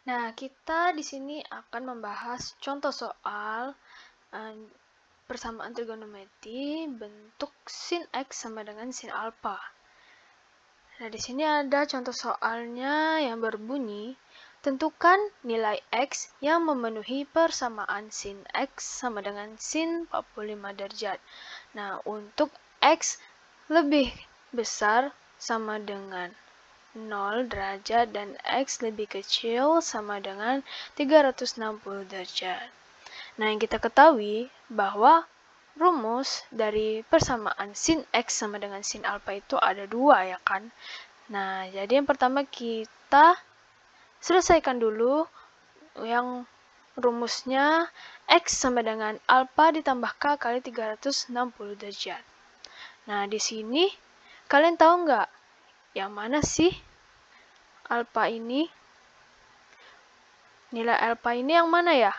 Nah, kita di sini akan membahas contoh soal persamaan trigonometri bentuk sin X sama dengan sin alpha. Nah, di sini ada contoh soalnya yang berbunyi, tentukan nilai X yang memenuhi persamaan sin X sama dengan sin 45 derajat. Nah, untuk X lebih besar sama dengan 0 derajat dan X lebih kecil sama dengan 360 derajat. Nah, yang kita ketahui bahwa rumus dari persamaan sin X sama dengan sin alpha itu ada dua, ya kan? Nah, jadi yang pertama kita selesaikan dulu yang rumusnya X sama dengan alpha ditambah K kali 360 derajat. Nah, di sini kalian tahu nggak yang mana sih alpha ini? Nilai alpha ini yang mana ya?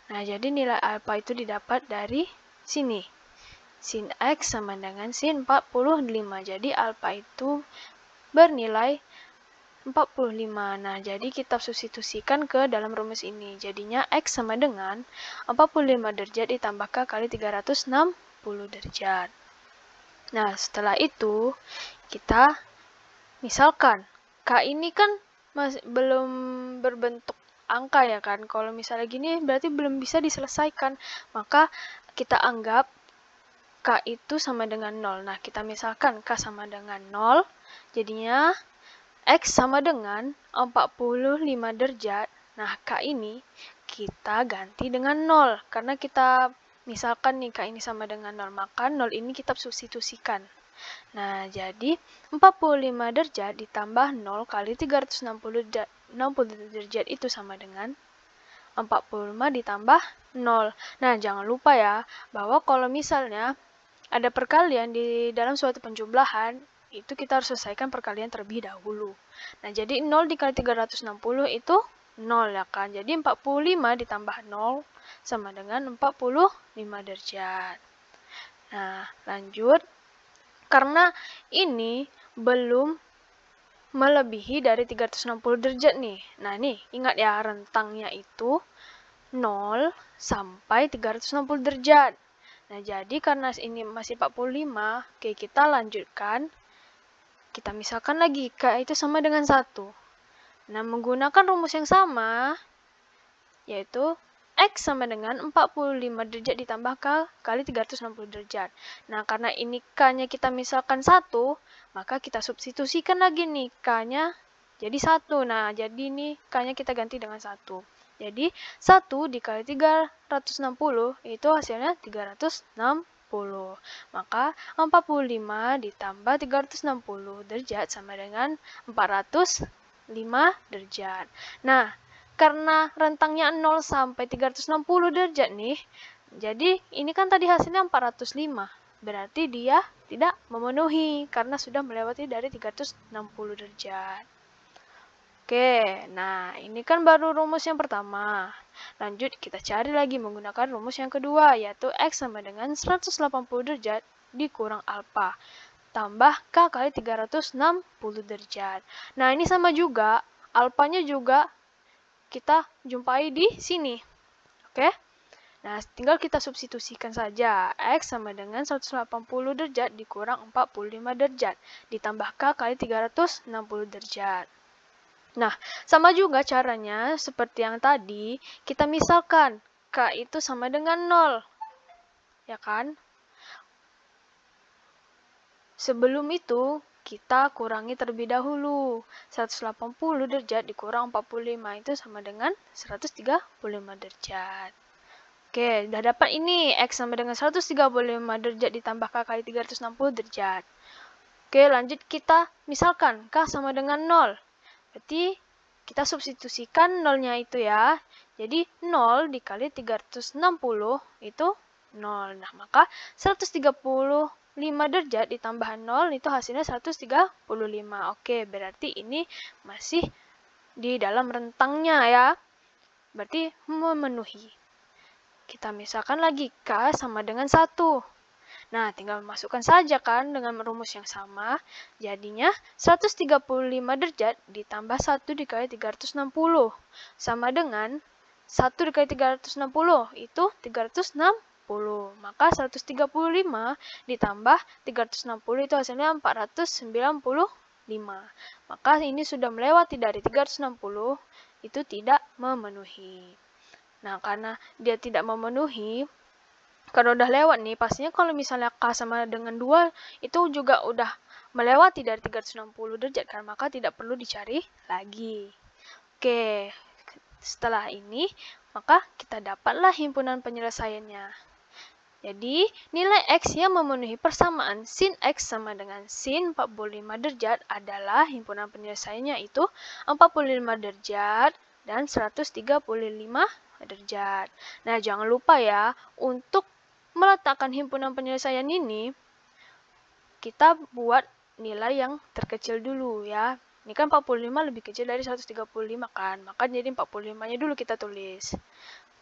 Nah, jadi nilai alpha itu didapat dari sini. Sin X sama dengan sin 45. Jadi alpha itu bernilai 45. Nah, jadi kita substitusikan ke dalam rumus ini. Jadinya X sama dengan 45 derajat ditambah K kali 360 derajat. Nah, setelah itu kita misalkan K ini kan belum berbentuk angka, ya kan? Kalau misalnya gini berarti belum bisa diselesaikan. Maka kita anggap K itu sama dengan 0. Nah, kita misalkan K sama dengan 0, jadinya X sama dengan 45 derajat. Nah, K ini kita ganti dengan 0. Karena kita misalkan nih K ini sama dengan 0, maka 0 ini kita substitusikan. Nah, jadi 45 derajat ditambah 0 kali 360 derajat itu sama dengan 45 ditambah 0. Nah, jangan lupa ya, bahwa kalau misalnya ada perkalian di dalam suatu penjumlahan, itu kita harus selesaikan perkalian terlebih dahulu. Nah, jadi 0 dikali 360 itu 0, ya kan? Jadi 45 ditambah 0 sama dengan 45 derajat. Nah, lanjut. Karena ini belum melebihi dari 360 derajat nih. Nah, nih, ingat ya, rentangnya itu 0 sampai 360 derajat. Nah, jadi karena ini masih 45, oke, kita lanjutkan. Kita misalkan lagi, K itu sama dengan 1. Nah, menggunakan rumus yang sama, yaitu X sama dengan 45 derajat ditambah K kali 360 derajat. Nah, karena ini K-nya kita misalkan 1, maka kita substitusikan lagi nih K-nya jadi 1. Nah, jadi ini K-nya kita ganti dengan 1. Jadi, 1 dikali 360 itu hasilnya 360. Maka, 45 ditambah 360 derajat sama dengan 405 derajat. Nah, karena rentangnya 0 sampai 360 derajat nih, jadi ini kan tadi hasilnya 405. Berarti dia tidak memenuhi karena sudah melewati dari 360 derajat. Oke, nah ini kan baru rumus yang pertama. Lanjut kita cari lagi menggunakan rumus yang kedua, yaitu X sama dengan 180 derajat dikurang alpha tambah K kali 360 derajat. Nah, ini sama juga, alpanya juga kita jumpai di sini. Oke? Nah, tinggal kita substitusikan saja. X sama dengan 180 derajat dikurang 45 derajat ditambah K kali 360 derajat. Nah, sama juga caranya seperti yang tadi, kita misalkan K itu sama dengan 0. Ya kan? Sebelum itu, kita kurangi terlebih dahulu. 180 derajat dikurang 45 itu sama dengan 135 derajat. Oke, udah dapat ini. X sama dengan 135 derajat ditambah K kali 360 derajat. Oke, lanjut kita misalkan K sama dengan 0. Berarti kita substitusikan 0-nya itu ya. Jadi 0 dikali 360 itu 0. Nah, maka 135 derajat ditambah 0 itu hasilnya 135. Oke, berarti ini masih di dalam rentangnya ya. Berarti memenuhi. Kita misalkan lagi K sama dengan 1. Nah, tinggal masukkan saja kan dengan rumus yang sama. Jadinya 135 derajat ditambah 1 dikali 360. Sama dengan 1 dikali 360 itu 360. Maka 135 ditambah 360 itu hasilnya 495. Maka ini sudah melewati dari 360, itu tidak memenuhi. Nah, karena dia tidak memenuhi, kalau udah lewat nih, pastinya kalau misalnya K sama dengan 2, itu juga udah melewati dari 360 derajat kan, maka tidak perlu dicari lagi. Oke, setelah ini, maka kita dapatlah himpunan penyelesaiannya. Jadi, nilai X yang memenuhi persamaan sin X sama dengan sin 45 derajat adalah himpunan penyelesaiannya itu 45 derajat dan 135 derajat. Nah, jangan lupa ya, untuk meletakkan himpunan penyelesaian ini, kita buat nilai yang terkecil dulu ya. Ini kan 45 lebih kecil dari 135 kan, maka jadi 45-nya dulu kita tulis.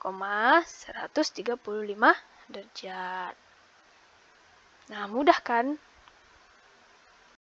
135 derajat. Nah, mudah kan?